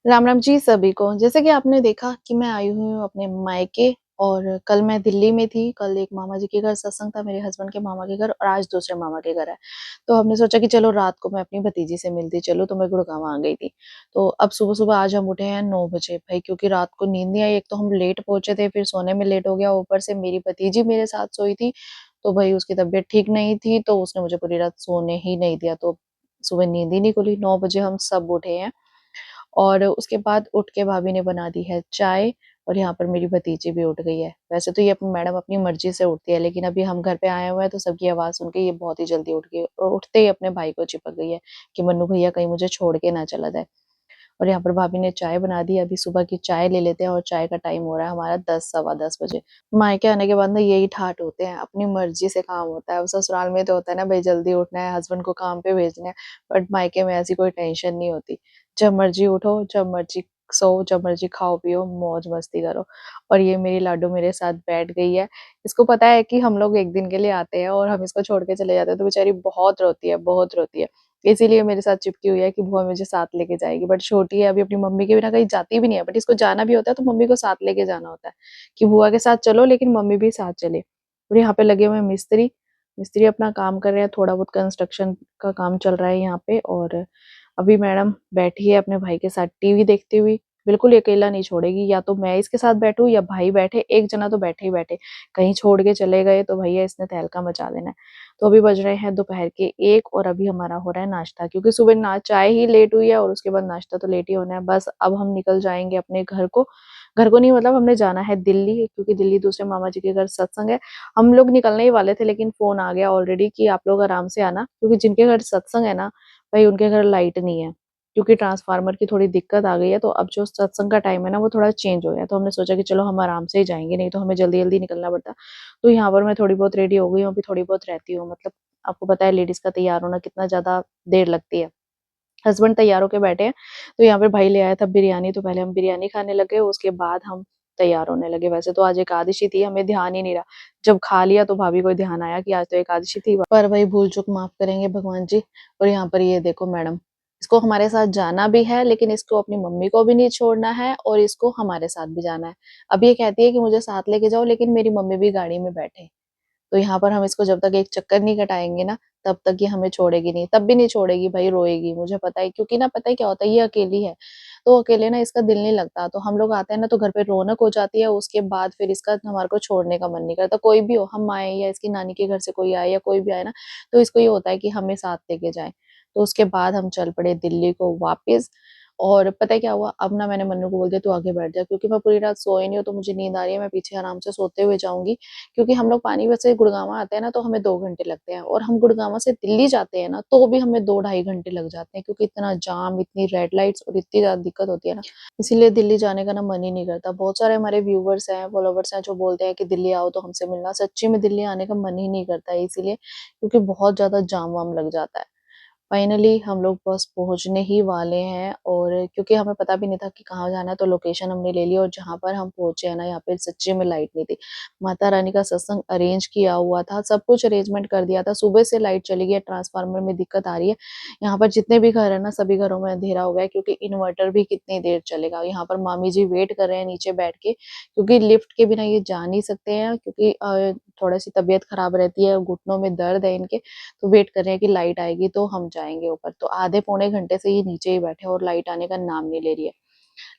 राम राम जी सभी को। जैसे कि आपने देखा कि मैं आई हुई हूँ अपने मायके और कल मैं दिल्ली में थी। कल एक मामा जी के घर सत्संग था, मेरे हस्बैंड के मामा के घर, और आज दूसरे मामा के घर है। तो हमने सोचा कि चलो रात को मैं अपनी भतीजी से मिलती चलूँ, तो मैं गुड़गाँव आ गई थी। तो अब सुबह-सुबह आज हम उठे हैं 9 बजे भाई, क्योंकि रात को नींद नहीं आई। एक तो हम लेट पहुँचे थे, फिर सोने में लेट हो गया, ऊपर से मेरी भतीजी मेरे साथ सोई थी, तो भई उसकी तबीयत ठीक नहीं थी, तो उसने मुझे पूरी रात सोने ही नहीं दिया। तो सुबह नींद ही नहीं खुली। 9 बजे हम सब उठे हैं। और उसके बाद उठ के भाभी ने बना दी है चाय, और यहाँ पर मेरी भतीजी भी उठ गई है। वैसे तो ये अपनी मैडम अपनी मर्ज़ी से उठती है, लेकिन अभी हम घर पे आए हुए हैं तो सबकी आवाज़ सुन के ये बहुत ही जल्दी उठ गई और उठते ही अपने भाई को चिपक गई है कि मन्नू भैया कहीं मुझे छोड़ के ना चला जाए। और यहाँ पर भाभी ने चाय बना दी। अभी सुबह की चाय ले लेते हैं और चाय का टाइम हो रहा है हमारा 10 सवा 10 बजे। मायके आने के बाद ना यही ठाठ होते हैं, अपनी मर्ज़ी से काम होता है। अब ससुराल में तो होता है ना भई जल्दी उठना है, हस्बैंड को काम पे भेजना है, बट मायके में ऐसी कोई टेंशन नहीं होती। जब मर्ज़ी उठो, जब मर्ज़ी सोओ, जब मर्ज़ी खाओ-पियो, मौज-मस्ती करो। और ये मेरी लाडो मेरे साथ बैठ गई है। इसको पता है कि हम लोग 1 दिन के लिए आते हैं और हम इसको छोड़ के चले जाते हैं, तो बेचारी बहुत रोती है, बहुत रोती है। इसीलिए मेरे साथ चिपकी हुई है कि बुआ मुझे साथ लेके जाएगी, बट छोटी है, अभी अपनी मम्मी के बिना कहीं जाती भी नहीं है, बट इसको जाना भी होता है तो मम्मी को साथ लेके जाना होता है कि बुआ के साथ चलो लेकिन मम्मी भी साथ चले। और यहाँ पे लगे हुए हैं मिस्त्री। मिस्त्री अपना काम कर रहे हैं, थोड़ा बहुत कंस्ट्रक्शन का काम चल रहा है यहाँ पे। और अभी मैडम बैठी है अपने भाई के साथ टीवी देखती हुई। बिल्कुल अकेला नहीं छोड़ेगी, या तो मैं इसके साथ बैठूं या भाई बैठे, एक जना तो बैठे ही बैठे। कहीं छोड़ के चले गए तो भैया इसने तहलका मचा देना है। तो अभी बज रहे हैं दोपहर के 1 और अभी हमारा हो रहा है नाश्ता, क्योंकि सुबह ना चाय ही लेट हुई है और उसके बाद नाश्ता तो लेट ही होना है। बस अब हम निकल जाएँगे अपने घर को। घर को नहीं, मतलब हमने जाना है दिल्ली, क्योंकि दिल्ली दूसरे मामा जी के घर सत्संग है। हम लोग निकलने ही वाले थे लेकिन फ़ोन आ गया ऑलरेडी कि आप लोग आराम से आना, क्योंकि जिनके घर सत्संग है ना, भई उनके घर लाइट नहीं है। क्योंकि ट्रांसफ़ार्मर की थोड़ी दिक्कत आ गई है, तो अब जो सत्संग का टाइम है ना वो थोड़ा चेंज हो गया है। तो हमने सोचा कि चलो हम आराम से ही जाएँगे, नहीं तो हमें जल्दी-जल्दी निकलना पड़ता। तो यहाँ पर मैं थोड़ी बहुत रेडी हो गई हूँ, अभी थोड़ी बहुत रहती हूँ। मतलब आपको पता है लेडीज़ का तैयार होना कितना ज़्यादा देर लगती है। हस्बैंड तैयार होके बैठे हैं, तो यहाँ पे भाई ले आया था बिरयानी, तो पहले हम बिरयानी खाने लगे, उसके बाद हम तैयार होने लगे। वैसे तो आज एकादशी थी, हमें ध्यान ही नहीं रहा। जब खा लिया तो भाभी को ध्यान आया कि आज तो एकादशी थी, पर वही भूल-चूक माफ़ करेंगे भगवान जी। और यहाँ पर ये देखो मैडम, इसको हमारे साथ जाना भी है, लेकिन इसको अपनी मम्मी को भी नहीं छोड़ना है और इसको हमारे साथ भी जाना है। अब ये कहती है कि मुझे साथ लेके जाओ, लेकिन मेरी मम्मी भी गाड़ी में बैठे। तो यहाँ पर हम इसको जब तक एक चक्कर नहीं कटाएँगे ना, तब तक ये हमें छोड़ेगी नहीं, तब भी नहीं छोड़ेगी भाई, रोएगी, मुझे पता है। क्योंकि ना पता है क्या होता है, ये अकेली है, तो अकेले ना इसका दिल नहीं लगता। तो हम लोग आते हैं ना तो घर पे रौनक हो जाती है, उसके बाद फिर इसका हमारे को छोड़ने का मन नहीं करता। कोई भी हो, हम आए या इसकी नानी के घर से कोई आए या कोई भी आए ना, तो इसको ये होता है कि हमें साथ लेके जाएँ। तो उसके बाद हम चल पड़े दिल्ली को वापस। और पता है क्या हुआ? अब ना मैंने मन्नू को बोल दिया तू आगे बैठ जा, क्योंकि मैं पूरी रात सोई नहीं हूँ, तो मुझे नींद आ रही है, मैं पीछे आराम से सोते हुए जाऊँगी। क्योंकि हम लोग पानीपत से गुड़गाँव आते हैं ना, तो हमें 2 घंटे लगते हैं, और हम गुड़गाँव से दिल्ली जाते हैं ना, तो भी हमें 2 ढाई घंटे लग जाते हैं, क्योंकि इतना जाम, इतनी रेड लाइट्स और इतनी ज़्यादा दिक्कत होती है ना, इसीलिए दिल्ली जाने का ना मन ही नहीं करता। बहुत सारे हमारे व्यूवर्स हैं, फॉलोवर्स हैं जो बोलते हैं कि दिल्ली आओ तो हमसे मिलना। सच्ची में दिल्ली आने का मन ही नहीं करता है, इसीलिए क्योंकि बहुत ज़्यादा जाम-वाम लग जाता है। फाइनली हम लोग बस पहुँचने ही वाले हैं, और क्योंकि हमें पता भी नहीं था कि कहाँ जाना है, तो लोकेशन हमने ले ली, और जहाँ पर हम पहुँचे हैं ना, यहाँ पे सच्ची में लाइट नहीं थी। माता रानी का सत्संग अरेंज किया हुआ था, सब कुछ अरेंजमेंट कर दिया था, सुबह से लाइट चली गई है, ट्रांसफार्मर में दिक्कत आ रही है। यहाँ पर जितने भी घर हैं ना, सभी घरों में अंधेरा हो गया है, क्योंकि इन्वर्टर भी कितनी देर चलेगा। यहाँ पर मामी जी वेट कर रहे हैं नीचे बैठ के, क्योंकि लिफ्ट के बिना ये जा नहीं सकते हैं, क्योंकि थोड़ी-सी तबीयत खराब रहती है, घुटनों में दर्द है इनके, तो वेट कर रहे हैं कि लाइट आएगी तो हम जाएँगे ऊपर। तो आधे पौने घंटे से ये नीचे ही बैठे हैं और लाइट आने का नाम नहीं ले रही है।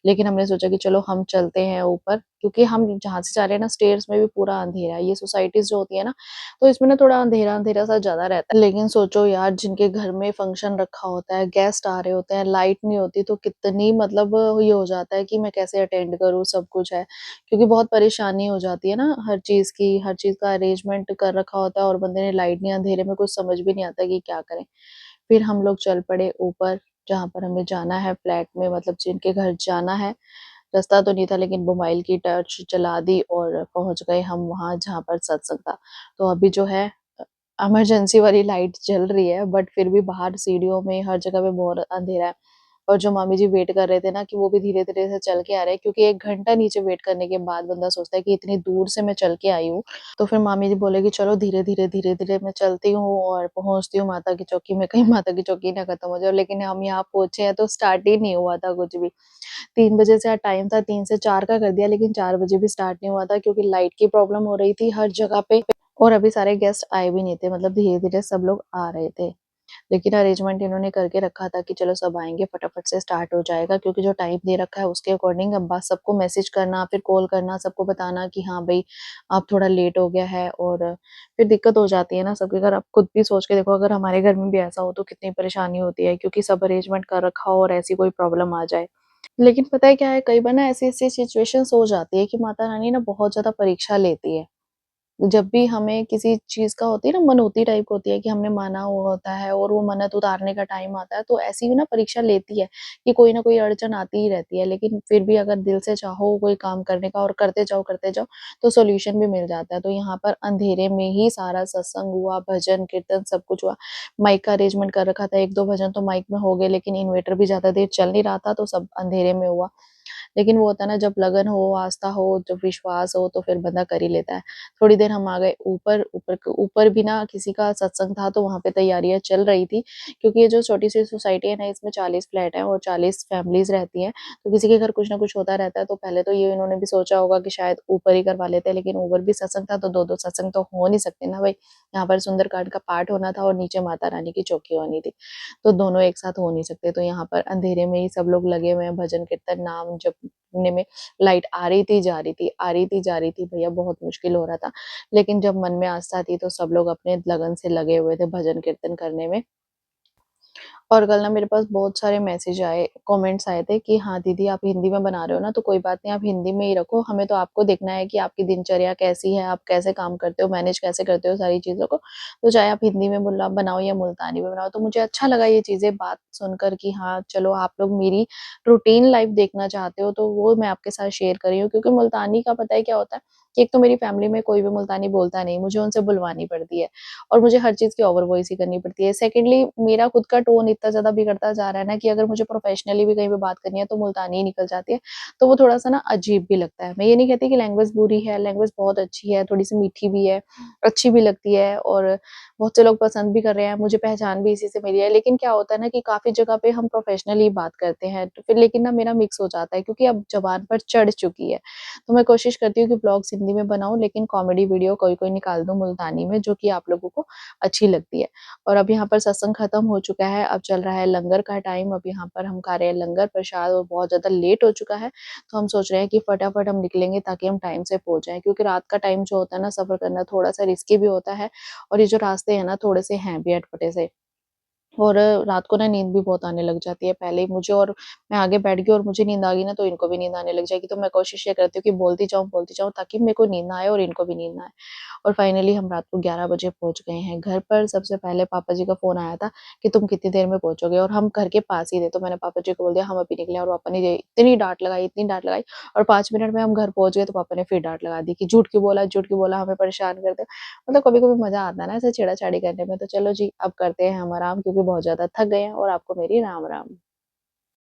लेकिन हमने सोचा कि चलो हम चलते हैं ऊपर, क्योंकि हम जहाँ से जा रहे हैं ना, स्टेयर्स में भी पूरा अंधेरा है। ये सोसाइटीज़ जो होती है ना, तो इसमें ना थोड़ा अंधेरा-अंधेरा सा ज़्यादा रहता है। लेकिन सोचो यार, जिनके घर में फंक्शन रखा होता है, गेस्ट आ रहे होते हैं, लाइट नहीं होती, तो कितनी मतलब ये हो जाता है कि मैं कैसे अटेंड करूँ, सब कुछ है। क्योंकि बहुत परेशानी हो जाती है ना हर चीज़ की, हर चीज़ का अरेंजमेंट कर रखा होता है और बंदे ने लाइट नहीं, अंधेरे में कुछ समझ भी नहीं आता कि क्या करें। फिर हम लोग चल पड़े ऊपर, जहाँ पर हमें जाना है फ्लैट में, मतलब जिनके घर जाना है। रास्ता तो नहीं था, लेकिन मोबाइल की टॉर्च जला दी और पहुँच गए हम वहाँ जहाँ पर सत्संग था। तो अभी जो है इमरजेंसी वाली लाइट जल रही है, बट फिर भी बाहर सीढ़ियों में हर जगह पे बहुत अंधेरा है। और जो मामी जी वेट कर रहे थे ना कि वो भी धीरे-धीरे से चल के आ रहे हैं, क्योंकि 1 घंटा नीचे वेट करने के बाद बंदा सोचता है कि इतनी दूर से मैं चल के आई हूँ, तो फिर मामी जी बोले कि चलो धीरे-धीरे, धीरे-धीरे मैं चलती हूँ और पहुँचती हूँ माता की चौकी में, कहीं माता की चौकी ना खत्म हो जाए। लेकिन हम यहाँ पहुँचे हैं तो स्टार्ट ही नहीं हुआ था कुछ भी। 3 बजे से टाइम था, 3 से 4 का कर दिया, लेकिन 4 बजे भी स्टार्ट नहीं हुआ था क्योंकि लाइट की प्रॉब्लम हो रही थी हर जगह पे और अभी सारे गेस्ट आए भी नहीं थे, मतलब धीरे-धीरे सब लोग आ रहे थे। लेकिन अरेंजमेंट इन्होंने करके रखा था कि चलो सब आएँगे, फटाफट से स्टार्ट हो जाएगा, क्योंकि जो टाइम दे रखा है उसके अकॉर्डिंग अब बस सबको मैसेज करना, फिर कॉल करना, सबको बताना कि हाँ भई, अब थोड़ा लेट हो गया है और फिर दिक्कत हो जाती है ना सबके घर। आप खुद भी सोच के देखो, अगर हमारे घर में भी ऐसा हो तो कितनी परेशानी होती है, क्योंकि सब अरेंजमेंट कर रखा हो और ऐसी कोई प्रॉब्लम आ जाए। लेकिन पता है क्या है, कई बार ना ऐसी-ऐसी सिचुएशंस हो जाती है कि माता रानी ना बहुत ज़्यादा परीक्षा लेती है। जब भी हमें किसी चीज़ का होती है ना, मनौती टाइप होती है कि हमने माना हुआ होता है और वो मन्नत उतारने का टाइम आता है, तो ऐसी भी ना परीक्षा लेती है कि कोई ना कोई अड़चन आती ही रहती है। लेकिन फिर भी अगर दिल से चाहो कोई काम करने का और करते जाओ, तो सॉल्यूशन भी मिल जाता है। तो यहाँ पर अंधेरे में ही सारा सत्संग हुआ, भजन, कीर्तन सब कुछ हुआ। माइक का अरेंजमेंट कर रखा था, 1-2 भजन तो माइक में हो गए, लेकिन इन्वर्टर भी ज़्यादा देर चल नहीं रहा था, तो सब अंधेरे में हुआ। लेकिन वो होता है ना, जब लगन हो, आस्था हो, जब विश्वास हो तो फिर बंदा कर ही लेता है। थोड़ी देर हम आ गए ऊपर, ऊपर भी ना किसी का सत्संग था, तो वहाँ पे तैयारियाँ चल रही थी, क्योंकि ये जो छोटी-सी सोसाइटी है ना, इसमें 40 फ्लैट हैं और 40 फैमिलीज़ रहती हैं, तो किसी के घर कुछ ना कुछ होता रहता है। तो पहले तो ये इन्होंने भी सोचा होगा कि शायद ऊपर ही करवा लेते हैं, लेकिन ऊपर भी सत्संग था तो 2-2 सत्संग तो हो नहीं सकते ना भई। यहाँ पर सुंदरकांड का पाठ होना था और नीचे माता रानी की चौकी होनी थी, तो दोनों एक साथ हो नहीं सकते। तो यहाँ पर अंधेरे में ही सब लोग लगे हुए हैं, भजन, कीर्तन, नाम जपने में। लाइट आ रही थी, जा रही थी, आ रही थी, जा रही थी, भैया बहुत मुश्किल हो रहा था। लेकिन जब मन में आस्था थी तो सब लोग अपने लगन से लगे हुए थे भजन कीर्तन करने में। और कल ना मेरे पास बहुत सारे मैसेज आए, कमेंट्स आए थे कि हाँ दीदी, आप हिंदी में बना रहे हो ना, तो कोई बात नहीं, आप हिंदी में ही रखो, हमें तो आपको देखना है कि आपकी दिनचर्या कैसी है, आप कैसे काम करते हो, मैनेज कैसे करते हो सारी चीज़ों को। तो चाहे आप हिंदी में बोला बनाओ या मुल्तानी में बनाओ, तो मुझे अच्छा लगा ये चीज़ें बात सुनकर कि हाँ, चलो आप लोग मेरी रूटीन लाइफ़ देखना चाहते हो, तो वो मैं आपके साथ शेयर कर रही हूँ, क्योंकि मुल्तानी का पता है क्या होता है कि एक तो मेरी फैमिली में कोई भी मुल्तानी बोलता नहीं, मुझे उनसे बुलवानी पड़ती है। और मुझे हर चीज़ की ओवर वॉइस ही करनी पड़ती है। सेकंडली मेरा खुद का टोन इतना ज़्यादा बिगड़ता जा रहा है ना कि अगर मुझे प्रोफेशनली भी कहीं पे बात करनी है तो मुल्तानी ही निकल जाती है, तो वो थोड़ा-सा ना अजीब भी लगता है। मैं ये नहीं कहती कि लैंग्वेज बुरी है, लैंग्वेज बहुत अच्छी है, थोड़ी-सी मीठी भी है, अच्छी भी लगती है और बहुत से लोग पसंद भी कर रहे हैं, मुझे पहचान भी इसी से मिली है। लेकिन क्या होता है ना कि काफ़ी जगह पे हम प्रोफेशनली बात करते हैं, तो फिर लेकिन ना मेरा मिक्स हो जाता है, क्योंकि अब ज़ुबान पर चढ़ चुकी है। तो मैं कोशिश करती हूँ कि ब्लॉग्स हिंदी में बनाऊँ, लेकिन कॉमेडी वीडियो कोई-कोई निकाल दूँ मुल्तानी में, जो कि आप लोगों को अच्छी लगती है। और अब यहाँ पर सत्संग खत्म हो चुका है, अब चल रहा है लंगर का टाइम, अब यहाँ पर हम खा रहे हैं लंगर प्रसाद और बहुत ज़्यादा लेट हो चुका है, तो हम सोच रहे हैं कि फटाफट हम निकलेंगे ताकि हम टाइम से पहुँच जाएँ, क्योंकि रात का टाइम जो होता है ना, सफ़र करना थोड़ा-सा रिस्की भी होता है और ये जो रास्ते हैं ना, थोड़े-से हैं भी अटपटे से। और रात को ना नींद भी बहुत आने लग जाती है पहले ही मुझे, और मैं आगे बैठ गई और मुझे नींद आ गई ना, तो इनको भी नींद आने लग जाएगी। तो मैं कोशिश ये करती हूँ कि बोलती जाऊँ ताकि मेरे को नींद ना आए और इनको भी नींद ना आए। और फाइनली हम रात को 11 बजे पहुँच गए हैं घर पर। सबसे पहले पापा जी का फ़ोन आया था कि तुम कितनी देर में पहुँचोगे, और हम घर के पास ही थे। तो मैंने पापा जी को बोल दिया हम अभी निकले, और पापा ने ये इतनी डाँट लगाई और 5 मिनट में हम घर पहुँच गए, तो पापा ने फिर डाँट लगा दी कि झूठ क्यों बोला, हमें परेशान करते हो। मतलब कभी-कभी मज़ा आता है ना ऐसे छेड़ा-छाड़ी करने में। तो चलो जी, अब करते हैं हम आराम, क्योंकि बहुत ज़्यादा थक गए हैं, और आपको मेरी राम-राम।